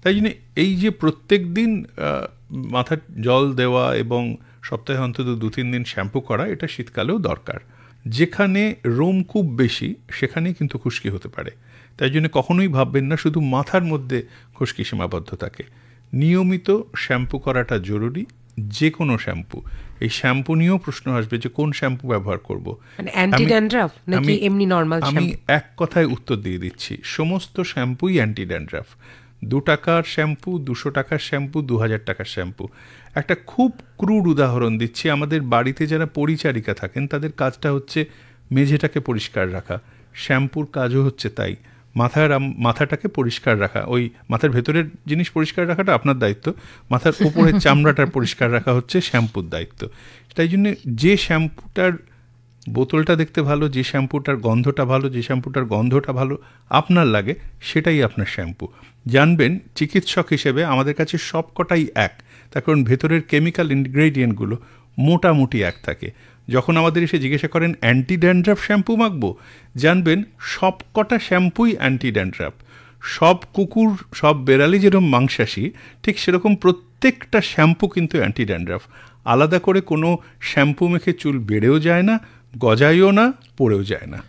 তাই জন্য এই যে প্রত্যেক দিন মাথার জল দেওয়া এবং সপ্তাহে অন্তত 2-3 দিন শ্যাম্পু করা, এটা শীতকালেও দরকার। যেখানে রোম খুব বেশি সেখানেই কিন্তু খুশকি হতে পারে। তাই জন্য কখনোই ভাববেন না শুধু মাথার মধ্যে খুশকি সীমাবদ্ধ থাকে। নিয়মিত শ্যাম্পু করাটা জরুরি, যে কোনো শ্যাম্পু। এই শ্যাম্পু নিয়েও প্রশ্ন আসবে যে কোন শ্যাম্পু ব্যবহার করব, মানে অ্যান্টি ড্যান্ড্রাফ নাকি এমনি নরমাল শ্যাম্পু? আমি এক কথায় উত্তর দিয়ে দিচ্ছি, সমস্ত শ্যাম্পুই অ্যান্টি ড্যান্ড্রাফ। 2 টাকার শ্যাম্পু, 200 টাকার শ্যাম্পু, 2000 টাকার শ্যাম্পু। একটা খুব ক্রুড উদাহরণ দিচ্ছি, আমাদের বাড়িতে যারা পরিচারিকা থাকেন তাদের কাজটা হচ্ছে মেঝেটাকে পরিষ্কার রাখা, শ্যাম্পুর কাজও হচ্ছে তাই। মাথাটাকে পরিষ্কার রাখা, ওই মাথার ভেতরের জিনিস পরিষ্কার রাখাটা আপনার দায়িত্ব, মাথার উপরের চামড়াটার পরিষ্কার রাখা হচ্ছে শ্যাম্পুর দায়িত্ব। তাই জন্য যে শ্যাম্পুটার বোতলটা দেখতে ভালো, যে শ্যাম্পুটার গন্ধটা ভালো, যে শ্যাম্পুটার গন্ধটা ভালো আপনার লাগে, সেটাই আপনার শ্যাম্পু। জানবেন চিকিৎসক হিসেবে আমাদের কাছে সব কটাই এক, তার কারণ ভেতরের কেমিক্যাল ইনগ্রেডিয়েন্টগুলো মোটামুটি এক থাকে। যখন আমাদের এসে জিজ্ঞাসা করেন অ্যান্টি ড্যান্ড্রাফ শ্যাম্পু মাখবো, জানবেন সব কটা শ্যাম্পুই অ্যান্টি ড্যান্ড্রাফ। সব কুকুর, সব বেড়ালি যেরকম মাংসাশী, ঠিক সেরকম প্রত্যেকটা শ্যাম্পু কিন্তু অ্যান্টি ড্যান্ড্রাফ। আলাদা করে কোনো শ্যাম্পু মেখে চুল বেড়েও যায় না, গজায়ও না, পড়েও যায় না।